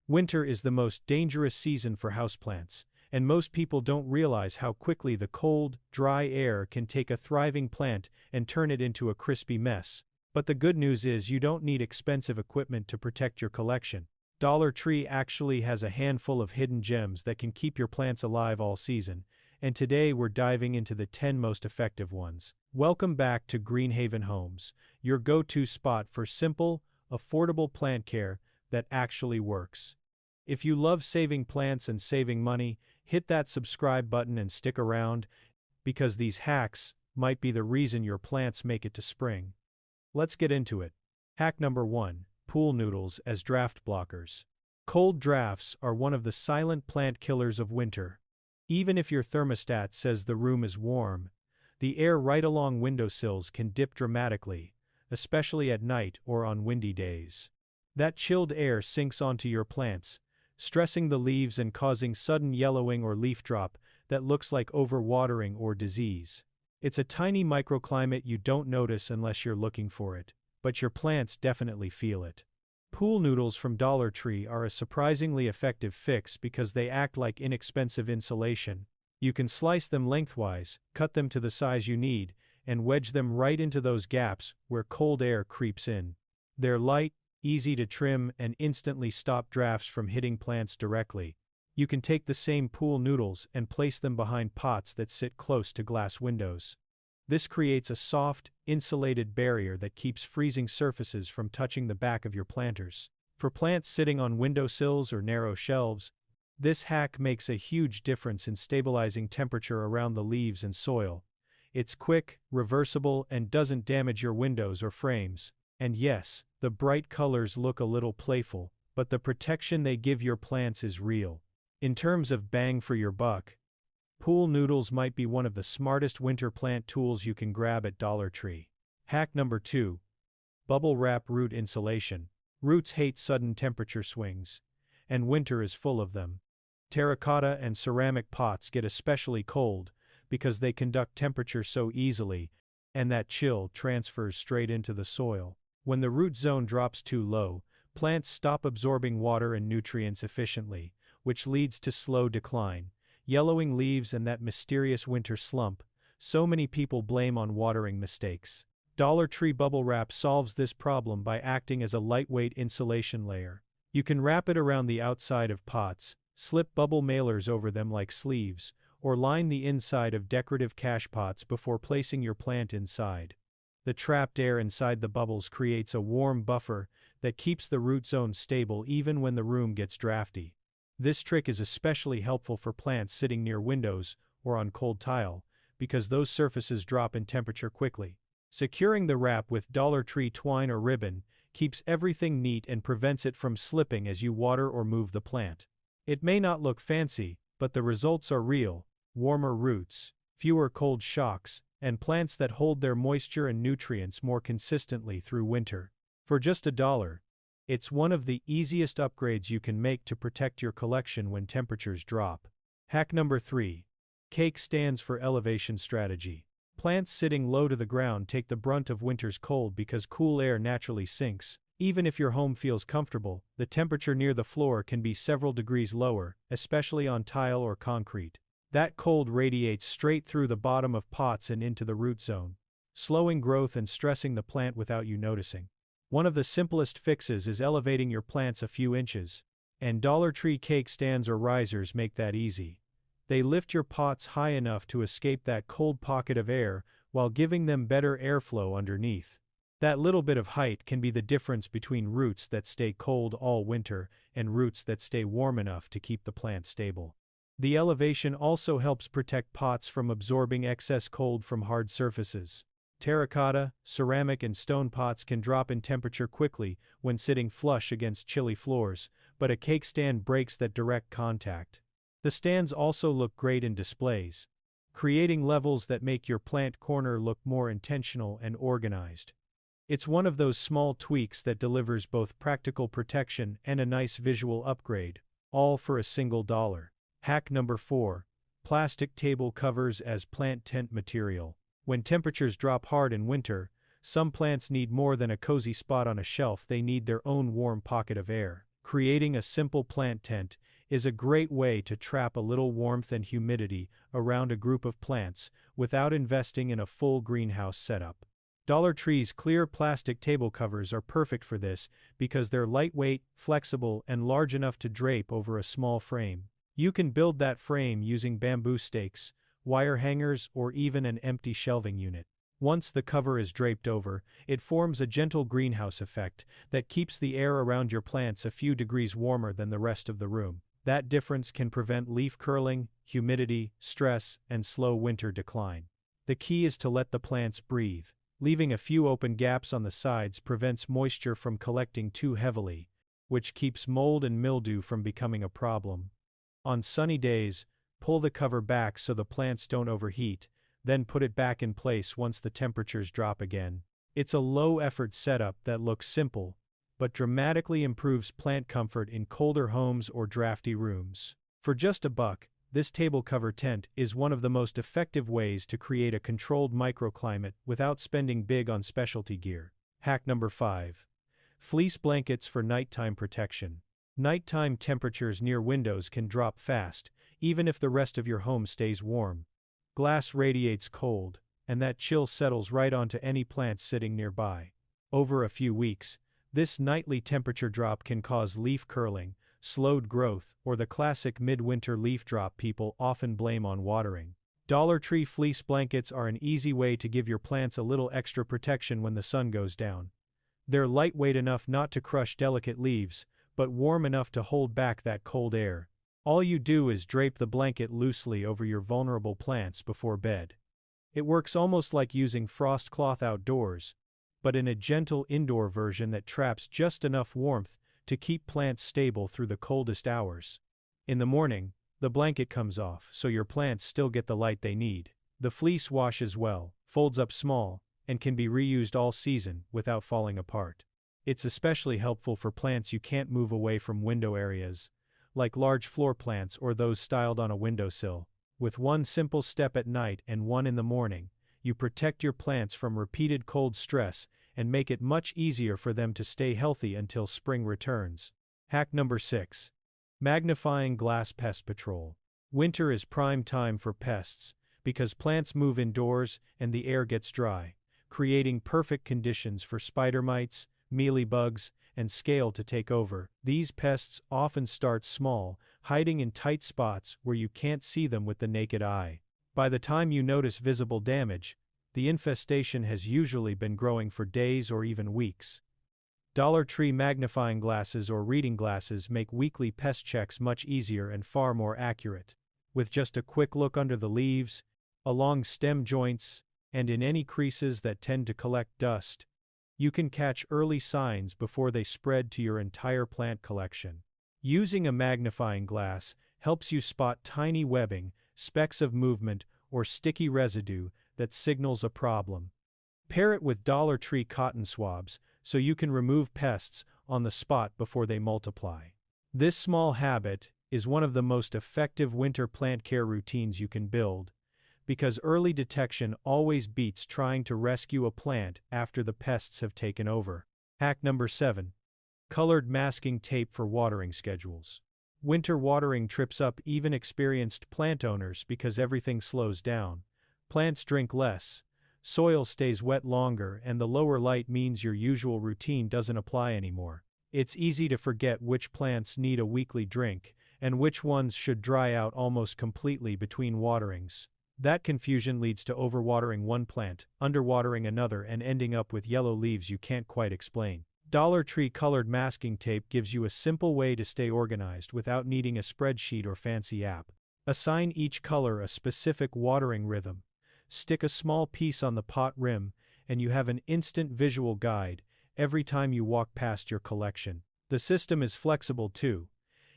Winter is the most dangerous season for houseplants, and most people don't realize how quickly the cold, dry air can take a thriving plant and turn it into a crispy mess. But the good news is you don't need expensive equipment to protect your collection. Dollar Tree actually has a handful of hidden gems that can keep your plants alive all season, and today we're diving into the 10 most effective ones. Welcome back to Greenhaven Homes, your go-to spot for simple, affordable plant care that actually works. If you love saving plants and saving money, hit that subscribe button and stick around, because these hacks might be the reason your plants make it to spring. Let's get into it. Hack number 1. Pool noodles as draft blockers. Cold drafts are one of the silent plant killers of winter. Even if your thermostat says the room is warm, the air right along windowsills can dip dramatically, especially at night or on windy days. That chilled air sinks onto your plants, stressing the leaves and causing sudden yellowing or leaf drop that looks like overwatering or disease. It's a tiny microclimate you don't notice unless you're looking for it, but your plants definitely feel it. Pool noodles from Dollar Tree are a surprisingly effective fix because they act like inexpensive insulation. You can slice them lengthwise, cut them to the size you need, and wedge them right into those gaps where cold air creeps in. They're light, easy to trim, and instantly stop drafts from hitting plants directly. You can take the same pool noodles and place them behind pots that sit close to glass windows. This creates a soft, insulated barrier that keeps freezing surfaces from touching the back of your planters. For plants sitting on windowsills or narrow shelves, this hack makes a huge difference in stabilizing temperature around the leaves and soil. It's quick, reversible, and doesn't damage your windows or frames. And yes, the bright colors look a little playful, but the protection they give your plants is real. In terms of bang for your buck, pool noodles might be one of the smartest winter plant tools you can grab at Dollar Tree. Hack number 2. Bubble wrap root insulation. Roots hate sudden temperature swings, and winter is full of them. Terracotta and ceramic pots get especially cold because they conduct temperature so easily, and that chill transfers straight into the soil. When the root zone drops too low, plants stop absorbing water and nutrients efficiently, which leads to slow decline, yellowing leaves, and that mysterious winter slump so many people blame on watering mistakes. Dollar Tree Bubble Wrap solves this problem by acting as a lightweight insulation layer. You can wrap it around the outside of pots, slip bubble mailers over them like sleeves, or line the inside of decorative cache pots before placing your plant inside. The trapped air inside the bubbles creates a warm buffer that keeps the root zone stable even when the room gets drafty. This trick is especially helpful for plants sitting near windows or on cold tile, because those surfaces drop in temperature quickly. Securing the wrap with Dollar Tree twine or ribbon keeps everything neat and prevents it from slipping as you water or move the plant. It may not look fancy, but the results are real: warmer roots, fewer cold shocks, and plants that hold their moisture and nutrients more consistently through winter. For just $1, it's one of the easiest upgrades you can make to protect your collection when temperatures drop. Hack number 3. Cake stands for elevation strategy. Plants sitting low to the ground take the brunt of winter's cold because cool air naturally sinks. Even if your home feels comfortable, the temperature near the floor can be several degrees lower, especially on tile or concrete. That cold radiates straight through the bottom of pots and into the root zone, slowing growth and stressing the plant without you noticing. One of the simplest fixes is elevating your plants a few inches, and Dollar Tree cake stands or risers make that easy. They lift your pots high enough to escape that cold pocket of air while giving them better airflow underneath. That little bit of height can be the difference between roots that stay cold all winter and roots that stay warm enough to keep the plant stable. The elevation also helps protect pots from absorbing excess cold from hard surfaces. Terracotta, ceramic, and stone pots can drop in temperature quickly when sitting flush against chilly floors, but a cake stand breaks that direct contact. The stands also look great in displays, creating levels that make your plant corner look more intentional and organized. It's one of those small tweaks that delivers both practical protection and a nice visual upgrade, all for a single $1. Hack number 4. Plastic table covers as plant tent material. When temperatures drop hard in winter, some plants need more than a cozy spot on a shelf. They need their own warm pocket of air. Creating a simple plant tent is a great way to trap a little warmth and humidity around a group of plants without investing in a full greenhouse setup. Dollar Tree's clear plastic table covers are perfect for this because they're lightweight, flexible, and large enough to drape over a small frame. You can build that frame using bamboo stakes, wire hangers, or even an empty shelving unit. Once the cover is draped over, it forms a gentle greenhouse effect that keeps the air around your plants a few degrees warmer than the rest of the room. That difference can prevent leaf curling, humidity, stress, and slow winter decline. The key is to let the plants breathe. Leaving a few open gaps on the sides prevents moisture from collecting too heavily, which keeps mold and mildew from becoming a problem. On sunny days, pull the cover back so the plants don't overheat, then put it back in place once the temperatures drop again. It's a low-effort setup that looks simple, but dramatically improves plant comfort in colder homes or drafty rooms. For just $1, this table cover tent is one of the most effective ways to create a controlled microclimate without spending big on specialty gear. Hack number 5. Fleece blankets for nighttime protection. Nighttime temperatures near windows can drop fast, even if the rest of your home stays warm. Glass radiates cold, and that chill settles right onto any plants sitting nearby. Over a few weeks, this nightly temperature drop can cause leaf curling, slowed growth, or the classic midwinter leaf drop people often blame on watering. Dollar Tree fleece blankets are an easy way to give your plants a little extra protection when the sun goes down. They're lightweight enough not to crush delicate leaves, but warm enough to hold back that cold air. All you do is drape the blanket loosely over your vulnerable plants before bed. It works almost like using frost cloth outdoors, but in a gentle indoor version that traps just enough warmth to keep plants stable through the coldest hours. In the morning, the blanket comes off so your plants still get the light they need. The fleece washes well, folds up small, and can be reused all season without falling apart. It's especially helpful for plants you can't move away from window areas, like large floor plants or those styled on a windowsill. With one simple step at night and one in the morning, you protect your plants from repeated cold stress and make it much easier for them to stay healthy until spring returns. Hack number 6. Magnifying glass pest patrol. Winter is prime time for pests because plants move indoors and the air gets dry, creating perfect conditions for spider mites, mealybugs, and scale to take over. These pests often start small, hiding in tight spots where you can't see them with the naked eye. By the time you notice visible damage, the infestation has usually been growing for days or even weeks. Dollar Tree magnifying glasses or reading glasses make weekly pest checks much easier and far more accurate. With just a quick look under the leaves, along stem joints, and in any creases that tend to collect dust, you can catch early signs before they spread to your entire plant collection. Using a magnifying glass helps you spot tiny webbing, specks of movement, or sticky residue that signals a problem. Pair it with Dollar Tree cotton swabs so you can remove pests on the spot before they multiply. This small habit is one of the most effective winter plant care routines you can build, because early detection always beats trying to rescue a plant after the pests have taken over. Hack number 7. Colored masking tape for watering schedules. Winter watering trips up even experienced plant owners because everything slows down. Plants drink less, soil stays wet longer, and the lower light means your usual routine doesn't apply anymore. It's easy to forget which plants need a weekly drink, and which ones should dry out almost completely between waterings. That confusion leads to overwatering one plant, underwatering another, and ending up with yellow leaves you can't quite explain. Dollar Tree colored masking tape gives you a simple way to stay organized without needing a spreadsheet or fancy app. Assign each color a specific watering rhythm. Stick a small piece on the pot rim, and you have an instant visual guide every time you walk past your collection. The system is flexible too.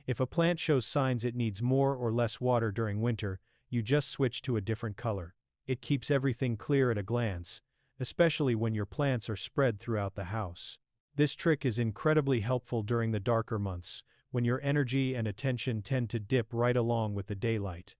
If a plant shows signs it needs more or less water during winter, you just switch to a different color. It keeps everything clear at a glance, especially when your plants are spread throughout the house. This trick is incredibly helpful during the darker months, when your energy and attention tend to dip right along with the daylight.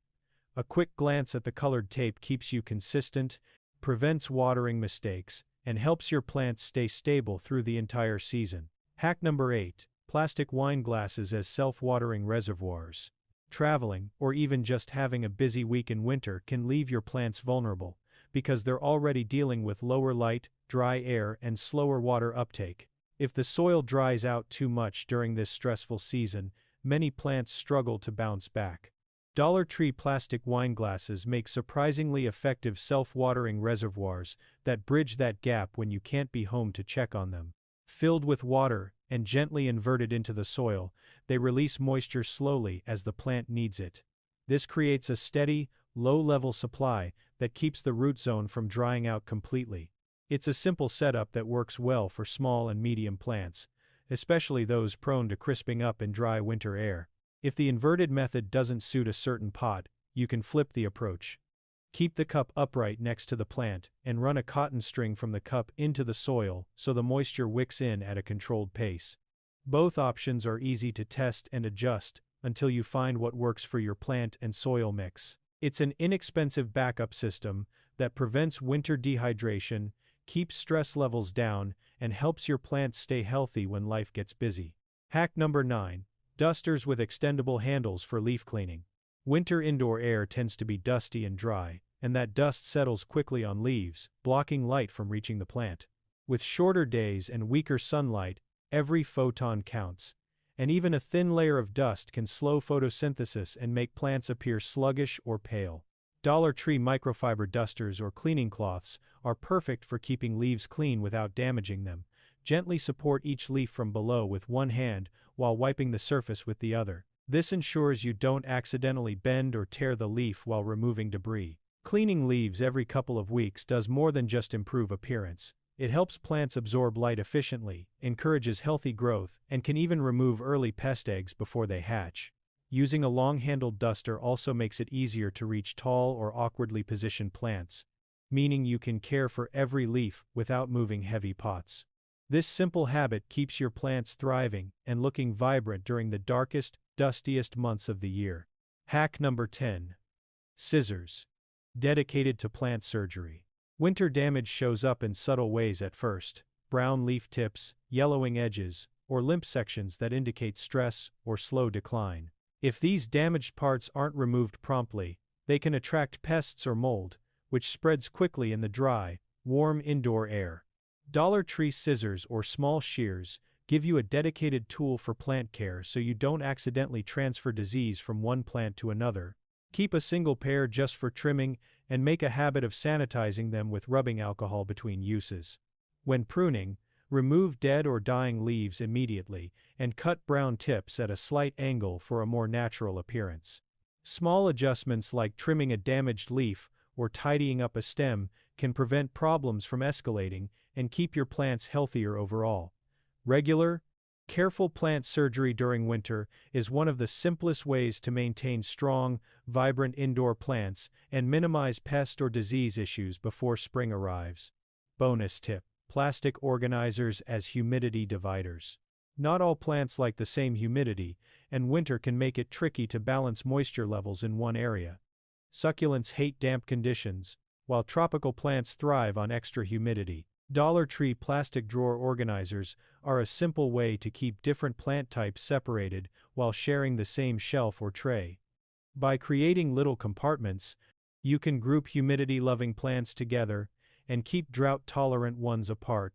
A quick glance at the colored tape keeps you consistent, prevents watering mistakes, and helps your plants stay stable through the entire season. Hack number 8. plastic wine glasses as self-watering reservoirs. Traveling, or even just having a busy week in winter can leave your plants vulnerable, because they're already dealing with lower light, dry air, and slower water uptake. If the soil dries out too much during this stressful season, many plants struggle to bounce back. Dollar Tree plastic wine glasses make surprisingly effective self-watering reservoirs that bridge that gap when you can't be home to check on them. Filled with water and gently inverted into the soil, they release moisture slowly as the plant needs it. This creates a steady, low-level supply that keeps the root zone from drying out completely. It's a simple setup that works well for small and medium plants, especially those prone to crisping up in dry winter air. If the inverted method doesn't suit a certain pot, you can flip the approach. Keep the cup upright next to the plant and run a cotton string from the cup into the soil so the moisture wicks in at a controlled pace. Both options are easy to test and adjust until you find what works for your plant and soil mix. It's an inexpensive backup system that prevents winter dehydration, keeps stress levels down, and helps your plants stay healthy when life gets busy. Hack number 9. Dusters with extendable handles for leaf cleaning. Winter indoor air tends to be dusty and dry, and that dust settles quickly on leaves, blocking light from reaching the plant. With shorter days and weaker sunlight, every photon counts, and even a thin layer of dust can slow photosynthesis and make plants appear sluggish or pale. Dollar Tree microfiber dusters or cleaning cloths are perfect for keeping leaves clean without damaging them. Gently support each leaf from below with one hand while wiping the surface with the other. This ensures you don't accidentally bend or tear the leaf while removing debris. Cleaning leaves every couple of weeks does more than just improve appearance. It helps plants absorb light efficiently, encourages healthy growth, and can even remove early pest eggs before they hatch. Using a long-handled duster also makes it easier to reach tall or awkwardly positioned plants, meaning you can care for every leaf without moving heavy pots. This simple habit keeps your plants thriving and looking vibrant during the darkest, dustiest months of the year. Hack number 10. Scissors. Dedicated to plant surgery. Winter damage shows up in subtle ways at first: brown leaf tips, yellowing edges, or limp sections that indicate stress or slow decline. If these damaged parts aren't removed promptly, they can attract pests or mold, which spreads quickly in the dry, warm indoor air. Dollar Tree scissors or small shears give you a dedicated tool for plant care so you don't accidentally transfer disease from one plant to another. Keep a single pair just for trimming and make a habit of sanitizing them with rubbing alcohol between uses. When pruning, remove dead or dying leaves immediately and cut brown tips at a slight angle for a more natural appearance. Small adjustments like trimming a damaged leaf or tidying up a stem can prevent problems from escalating and keep your plants healthier overall. Regular, careful plant surgery during winter is one of the simplest ways to maintain strong, vibrant indoor plants and minimize pest or disease issues before spring arrives. Bonus tip: plastic organizers as humidity dividers. Not all plants like the same humidity, and winter can make it tricky to balance moisture levels in one area. Succulents hate damp conditions, while tropical plants thrive on extra humidity. Dollar Tree plastic drawer organizers are a simple way to keep different plant types separated while sharing the same shelf or tray. By creating little compartments, you can group humidity-loving plants together and keep drought-tolerant ones apart,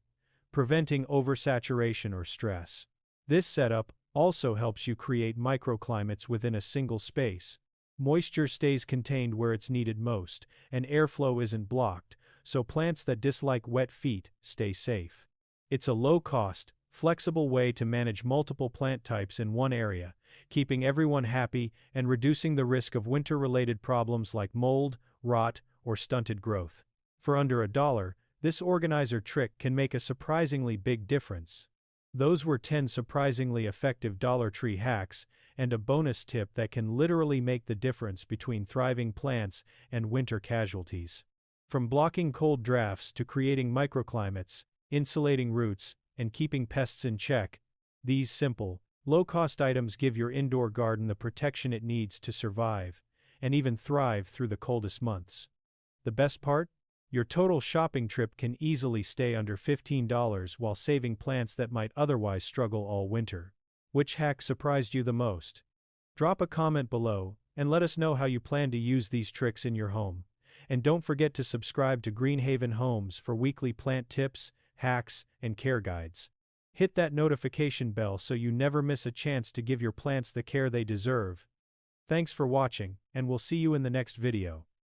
preventing oversaturation or stress. This setup also helps you create microclimates within a single space. Moisture stays contained where it's needed most, and airflow isn't blocked, so plants that dislike wet feet stay safe. It's a low-cost, flexible way to manage multiple plant types in one area, keeping everyone happy and reducing the risk of winter-related problems like mold, rot, or stunted growth. For under $1, this organizer trick can make a surprisingly big difference. Those were 10 surprisingly effective Dollar Tree hacks, and a bonus tip that can literally make the difference between thriving plants and winter casualties. From blocking cold drafts to creating microclimates, insulating roots, and keeping pests in check, these simple, low-cost items give your indoor garden the protection it needs to survive, and even thrive through the coldest months. The best part? Your total shopping trip can easily stay under $15 while saving plants that might otherwise struggle all winter. Which hack surprised you the most? Drop a comment below, and let us know how you plan to use these tricks in your home. And don't forget to subscribe to Greenhaven Homes for weekly plant tips, hacks, and care guides. Hit that notification bell so you never miss a chance to give your plants the care they deserve. Thanks for watching, and we'll see you in the next video.